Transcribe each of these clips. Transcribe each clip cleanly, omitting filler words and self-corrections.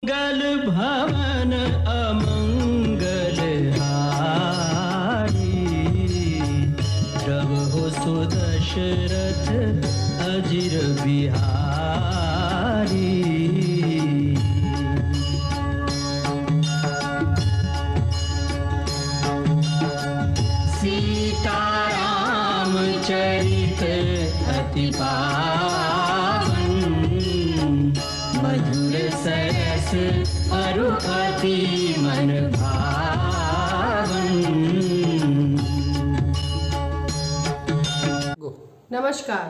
मंगल भवन अमंगल हारी, प्रभु सुदशरथ अजिर बिहारी। सीताराम चरित अति पावन, मधुर सरस अरु अति मन भावन। नमस्कार,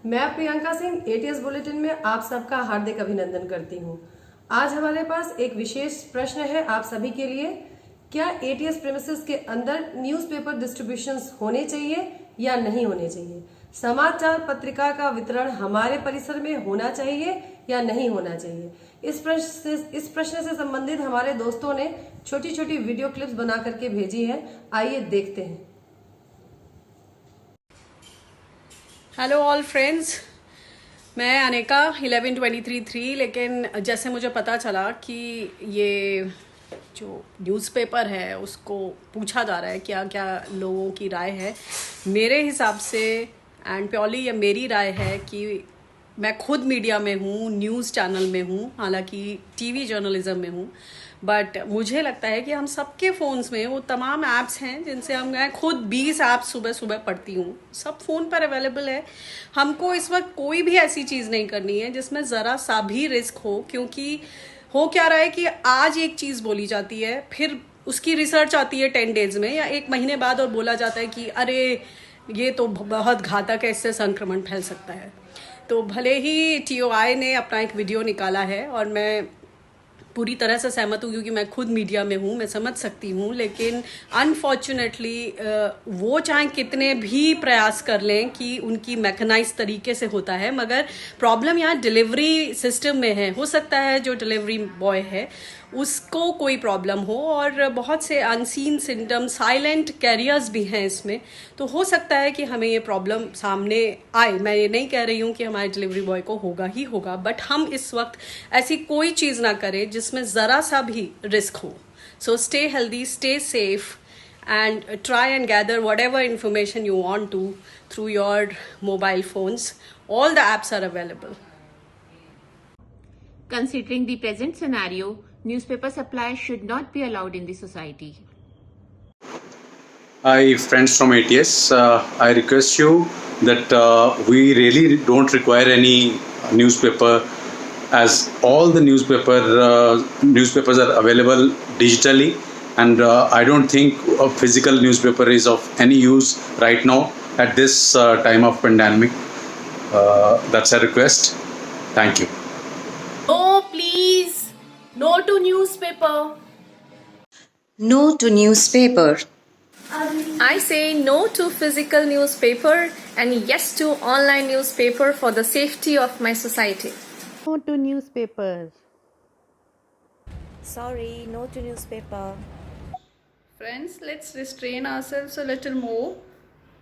मैं प्रियंका सिंह एटीएस बुलेटिन में आप सबका हार्दिक अभिनंदन करती हूं। आज हमारे पास एक विशेष प्रश्न है आप सभी के लिए। क्या एटीएस प्रेमिसेस के अंदर न्यूज़पेपर डिस्ट्रीब्यूशंस होने चाहिए या नहीं होने चाहिए? समाचार पत्रिका का वितरण हमारे परिसर में होना चाहिए या नहीं होना चाहिए? इस प्रश्न से संबंधित हमारे दोस्तों ने छोटी छोटी वीडियो क्लिप्स बना करके भेजी है। आइए देखते हैं। हेलो ऑल फ्रेंड्स, मैं अनेका 1123 लेकिन जैसे मुझे पता चला कि ये जो न्यूज़पेपर है उसको पूछा जा रहा है क्या क्या लोगों की राय है। मेरे हिसाब से एंड प्योरली ये मेरी राय है कि मैं खुद मीडिया में हूँ, न्यूज़ चैनल में हूँ, हालांकि टीवी जर्नलिज्म में हूँ, बट मुझे लगता है कि हम सबके फ़ोन्स में वो तमाम ऐप्स हैं जिनसे मैं खुद 20 ऐप्स सुबह सुबह पढ़ती हूँ, सब फ़ोन पर अवेलेबल है। हमको इस वक्त कोई भी ऐसी चीज़ नहीं करनी है जिसमें ज़रा सा भी रिस्क हो, क्योंकि हो क्या रहा है कि आज एक चीज़ बोली जाती है, फिर उसकी रिसर्च आती है 10 डेज में या एक महीने बाद और बोला जाता है कि अरे ये तो बहुत घातक है, इससे संक्रमण फैल सकता है। तो भले ही TOI ने अपना एक वीडियो निकाला है और मैं पूरी तरह से सहमत हूँ क्योंकि मैं खुद मीडिया में हूँ, मैं समझ सकती हूँ, लेकिन अनफॉर्चुनेटली वो चाहे कितने भी प्रयास कर लें कि उनकी मैकेनाइज तरीके से होता है, मगर प्रॉब्लम यहाँ डिलीवरी सिस्टम में है। हो सकता है जो डिलीवरी बॉय है उसको कोई प्रॉब्लम हो, और बहुत से अनसीन सिम्टम, साइलेंट कैरियर्स भी हैं इसमें, तो हो सकता है कि हमें ये प्रॉब्लम सामने आए। मैं ये नहीं कह रही हूँ कि हमारे डिलीवरी बॉय को होगा ही होगा, बट हम इस वक्त ऐसी कोई चीज़ ना करें जिसमें ज़रा सा भी रिस्क हो। So stay healthy, stay safe and try and gather whatever information you want to through your mobile phones. All the apps are available. Considering the present scenario, newspaper supply should not be allowed in the society. Hi friends from ATS, I request you that we really don't require any newspaper, as all the newspapers are available digitally, and I don't think a physical newspaper is of any use right now at this time of pandemic. That's a request. Thank you. No, please. No to newspaper. No to newspaper. I say no to physical newspaper and yes to online newspaper for the safety of my society. No to newspapers. Sorry, no to newspaper. Friends, let's restrain ourselves a little more.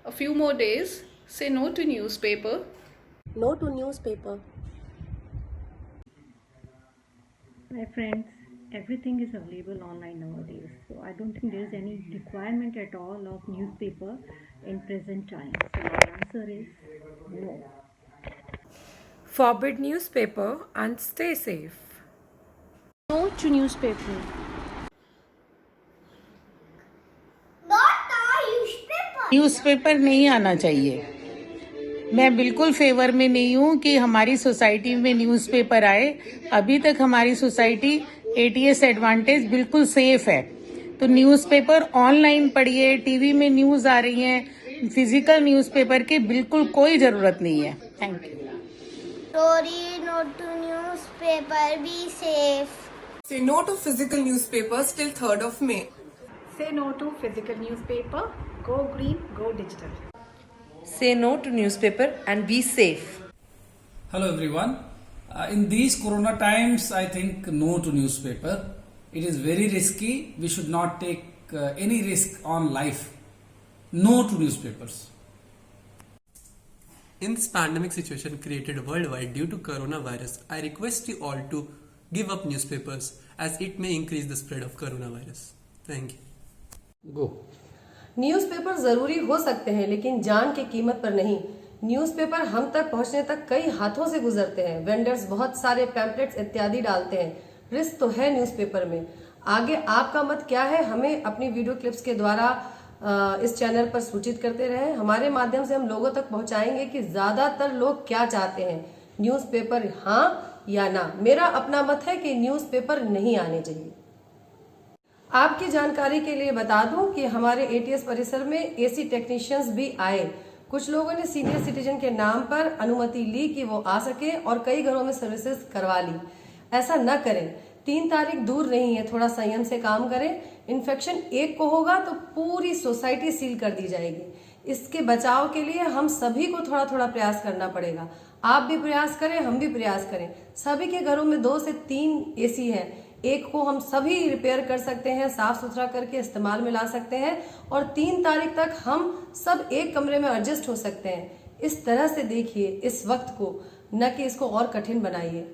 A few more days. Say no to newspaper. No to newspaper. My friends, everything is available online nowadays, so I don't think there is any requirement at all of newspaper in present time. So my answer is no. Forbid newspaper and stay safe. No to newspaper. Newspaper नहीं आना चाहिए। मैं बिल्कुल favour में नहीं हूँ कि हमारी सोसाइटी में न्यूज़पेपर आए। अभी तक हमारी सोसाइटी ATS एडवांटेज बिल्कुल सेफ है। तो न्यूज़पेपर ऑनलाइन पढ़िए, टीवी में न्यूज़ आ रही हैं, फिजिकल न्यूज़पेपर की बिल्कुल कोई ज़रूरत नहीं है। Thank you. Sorry, no to newspaper, be safe. Say no to physical newspapers till 3rd of May. Say no to physical newspaper. Go green, go digital. Say no to newspaper and be safe. Hello everyone. In these corona times, I think no to newspaper. It is very risky. We should not take any risk on life. No to newspapers. In this pandemic situation created worldwide due to coronavirus, I request you all to give up newspapers as it may increase the spread of coronavirus. Thank you. Go. Newspaper जरूरी हो सकते हैं लेकिन जान की कीमत पर नहीं। न्यूज़पेपर हम तक पहुंचने तक कई हाथों से गुजरते हैं। वेंडर्स बहुत सारे पैम्पलेट्स इत्यादि डालते हैं। रिस्क तो है न्यूज़पेपर में। आगे आपका मत क्या है, हमें अपनी वीडियो क्लिप्स के द्वारा इस चैनल पर सूचित करते रहें। हमारे माध्यम से हम लोगों तक पहुंचाएंगे कि ज्यादातर लोग क्या चाहते हैं, न्यूज़पेपर हाँ या ना। मेरा अपना मत है कि न्यूज़पेपर नहीं आने चाहिए। आपकी जानकारी के लिए बता दूं कि हमारे एटीएस परिसर में एसी टेक्नीशियंस भी आए। कुछ लोगों ने सीनियर सिटीजन के नाम पर अनुमति ली कि वो आ सके और कई घरों में सर्विसेज करवा ली। ऐसा न करें। 3 तारीख दूर नहीं है, थोड़ा संयम से काम करें। इन्फेक्शन 1 को होगा तो पूरी सोसाइटी सील कर दी जाएगी। इसके बचाव के लिए हम सभी को थोड़ा थोड़ा प्रयास करना पड़ेगा। आप भी प्रयास करें, हम भी प्रयास करें। सभी के घरों में 2 से 3 एसी है। 1 को हम सभी रिपेयर कर सकते हैं, साफ सुथरा करके इस्तेमाल में ला सकते हैं और 3 तारीख तक हम सब एक कमरे में एडजस्ट हो सकते हैं। इस तरह से देखिए इस वक्त को, न कि इसको और कठिन बनाइए।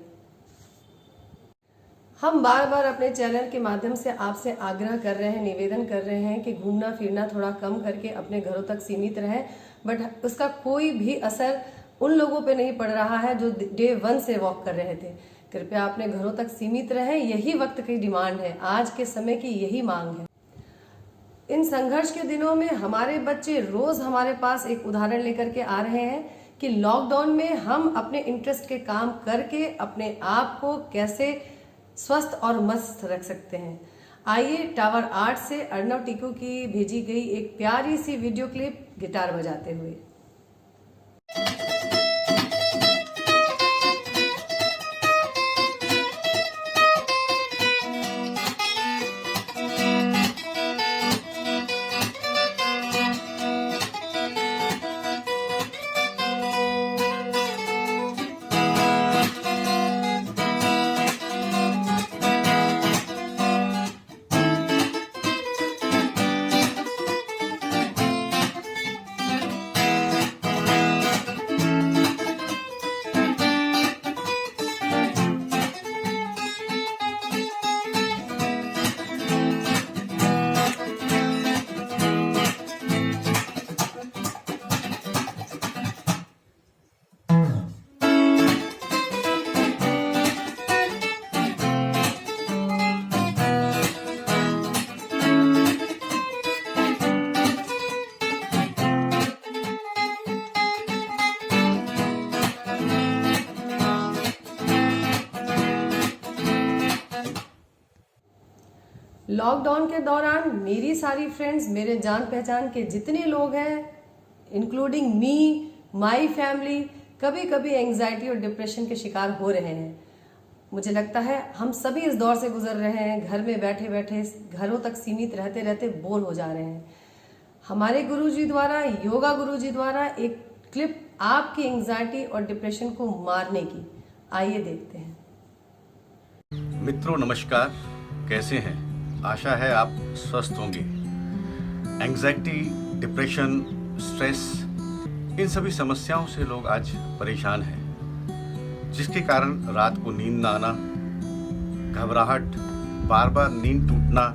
हम बार बार अपने चैनल के माध्यम से आपसे आग्रह कर रहे हैं, निवेदन कर रहे हैं कि घूमना फिरना थोड़ा कम करके अपने घरों तक सीमित रहें, बट उसका कोई भी असर उन लोगों पे नहीं पड़ रहा है जो डे 1 से वॉक कर रहे थे। कृपया अपने घरों तक सीमित रहें, यही वक्त की डिमांड है, आज के समय की यही मांग है। इन संघर्ष के दिनों में हमारे बच्चे रोज हमारे पास एक उदाहरण लेकर के आ रहे हैं कि लॉकडाउन में हम अपने इंटरेस्ट के काम करके अपने आप को कैसे स्वस्थ और मस्त रख सकते हैं। आइए टावर 8 से अर्णव टीकू की भेजी गई एक प्यारी सी वीडियो क्लिप गिटार बजाते हुए। लॉकडाउन के दौरान मेरी सारी फ्रेंड्स, मेरे जान पहचान के जितने लोग हैं, इंक्लूडिंग मी, माय फैमिली, कभी कभी एंजाइटी और डिप्रेशन के शिकार हो रहे हैं। मुझे लगता है हम सभी इस दौर से गुजर रहे हैं। घर में बैठे बैठे घरों तक सीमित रहते रहते बोर हो जा रहे हैं। हमारे गुरुजी द्वारा, योगा गुरुजी द्वारा एक क्लिप आपकी एंजाइटी और डिप्रेशन को मारने की, आइए देखते हैं। मित्रों नमस्कार, कैसे हैं? आशा है आप स्वस्थ होंगे। एंग्जाइटी, डिप्रेशन, स्ट्रेस, इन सभी समस्याओं से लोग आज परेशान हैं, जिसके कारण रात को नींद न आना, घबराहट, बार बार नींद टूटना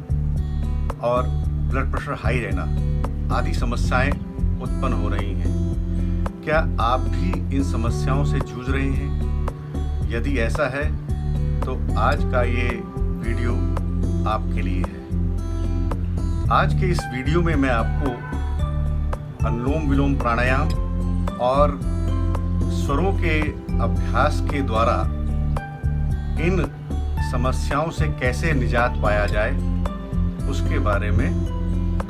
और ब्लड प्रेशर हाई रहना आदि समस्याएं उत्पन्न हो रही हैं। क्या आप भी इन समस्याओं से जूझ रहे हैं? यदि ऐसा है तो आज का ये वीडियो आपके लिए है। आज के इस वीडियो में मैं आपको अनुलोम विलोम प्राणायाम और स्वरों के अभ्यास के द्वारा इन समस्याओं से कैसे निजात पाया जाए उसके बारे में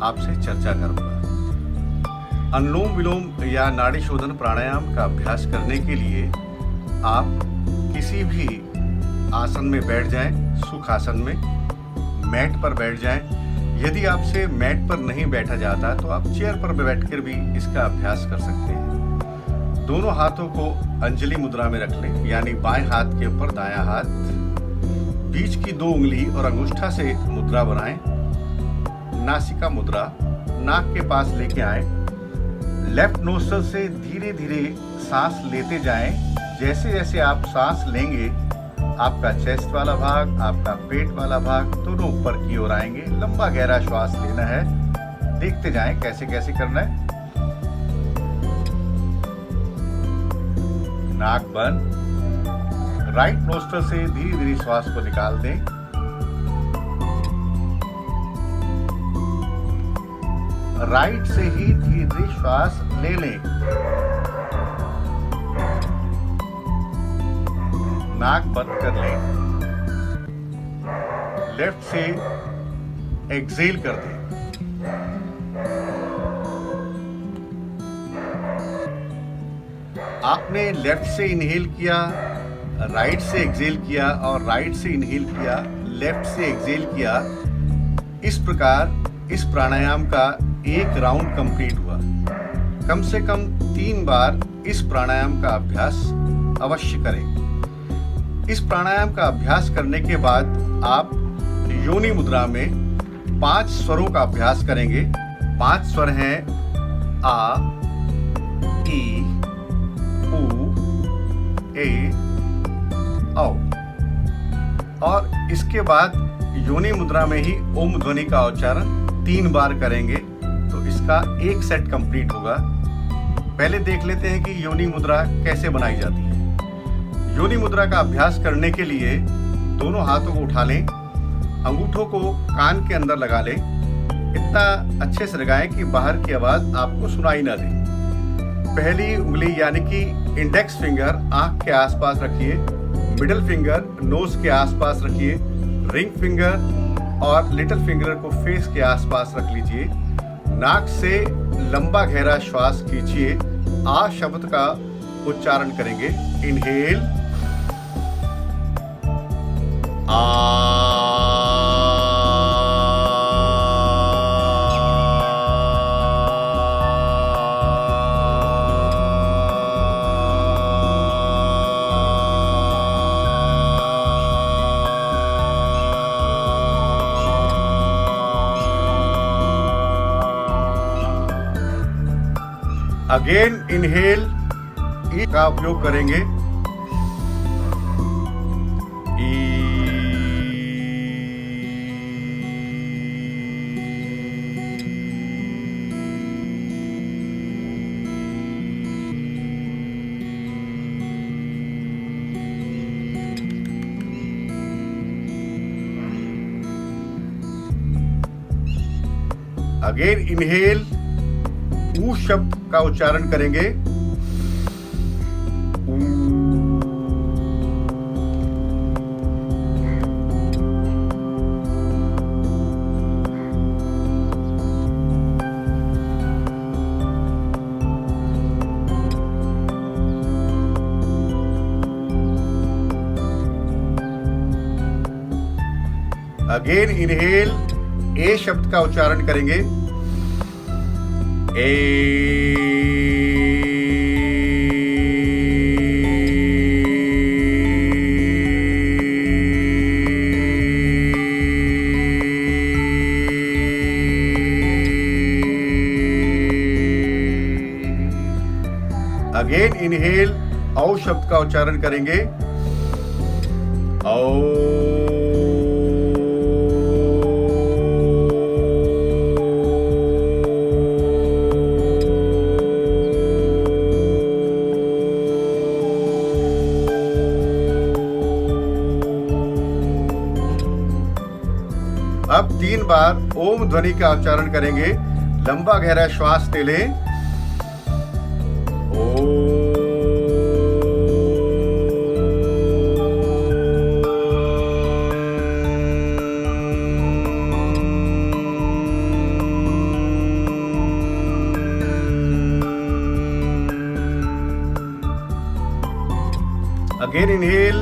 आपसे चर्चा करूंगा। अनुलोम विलोम या नाड़ी शोधन प्राणायाम का अभ्यास करने के लिए आप किसी भी आसन में बैठ जाएं, सुख आसन में, मैट पर बैठ जाएं। यदि आपसे मैट पर नहीं बैठा जाता तो आप चेयर पर बैठकर भी इसका अभ्यास कर सकते हैं। दोनों हाथों को अंजलि मुद्रा में रख लें, यानी बाएं हाथ के ऊपर दायां हाथ, बीच की 2 उंगली और अंगूठा से मुद्रा बनाएं। नासिका मुद्रा नाक के पास लेके आए। लेफ्ट नोस्ट्रल से धीरे धीरे सांस लेते जाएं। जैसे जैसे आप सांस लेंगे आपका चेस्ट वाला भाग, आपका पेट वाला भाग दोनों ऊपर की ओर आएंगे। लंबा गहरा श्वास लेना है। देखते जाएं कैसे कैसे करना है। नाक बंद, राइट नोस्ट्रल से धीरे धीरे श्वास को निकाल दें। राइट से ही धीरे धीरे श्वास ले लें। नाक बंद कर लें। लेफ्ट से एक्सेल कर दें। आपने लेफ्ट से इनहेल किया, राइट से एक्सेल किया और राइट से इनहेल किया, लेफ्ट से एक्सेल किया। इस प्रकार इस प्राणायाम का एक राउंड कंप्लीट हुआ। कम से कम 3 बार इस प्राणायाम का अभ्यास अवश्य करें। इस प्राणायाम का अभ्यास करने के बाद आप योनि मुद्रा में 5 स्वरों का अभ्यास करेंगे। 5 स्वर हैं आ, ई, ऊ, ए, औ। और इसके बाद योनि मुद्रा में ही ओम ध्वनि का उच्चारण 3 बार करेंगे तो इसका एक सेट कंप्लीट होगा। पहले देख लेते हैं कि योनि मुद्रा कैसे बनाई जाती है। योनि मुद्रा का अभ्यास करने के लिए दोनों हाथों को उठा लें, अंगूठों को कान के अंदर लगा लें, इतना अच्छे से लगाएं कि बाहर की आवाज आपको सुनाई ना दे। पहली उंगली यानी कि इंडेक्स फिंगर आंख के आसपास रखिए, मिडिल फिंगर नोज के आसपास रखिए, रिंग फिंगर और लिटिल फिंगर को फेस के आसपास रख लीजिए। नाक से लंबा गहरा श्वास खींचिए। आ शब्द का उच्चारण करेंगे। इनहेल आ, अगेन इनहेल ई का उपयोग करेंगे। अगेन इनहेल ऊ शब्द का उच्चारण करेंगे। अगेन इनहेल ए शब्द का उच्चारण करेंगे। अगेन इनहेल औ शब्द का उच्चारण करेंगे। औ अब 3 बार ओम ध्वनि का उच्चारण करेंगे। लंबा गहरा श्वास ले लें। Again inhale.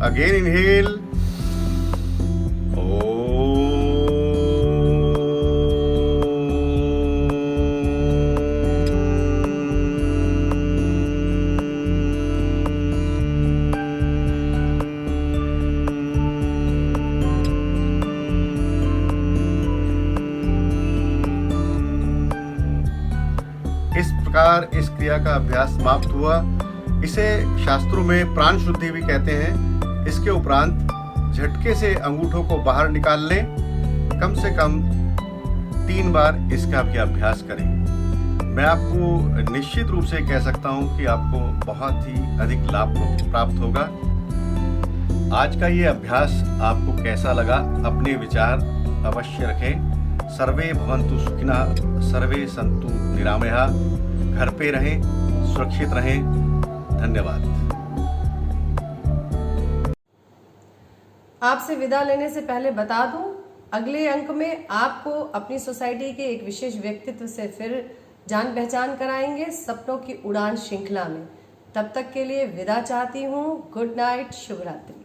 Again inhale. इस प्रकार इस क्रिया का अभ्यास समाप्त हुआ। इसे शास्त्रों में प्राण शुद्धि भी कहते हैं। इसके उपरांत झटके से अंगूठों को बाहर निकाल लें। कम से कम 3 बार इसका भी अभ्यास करें। मैं आपको निश्चित रूप से कह सकता हूं कि आपको बहुत ही अधिक लाभ प्राप्त होगा। आज का ये अभ्यास आपको कैसा लगा, अपने विचार अवश्य रखें। सर्वे भवन्तु सुखिनः, सर्वे सन्तु निरामयाः। घर पे रहें, सुरक्षित रहें। धन्यवाद। आपसे विदा लेने से पहले बता दूं, अगले अंक में आपको अपनी सोसाइटी के एक विशेष व्यक्तित्व से फिर जान पहचान कराएंगे सपनों की उड़ान श्रृंखला में। तब तक के लिए विदा चाहती हूँ। गुड नाइट, शुभ रात्रि।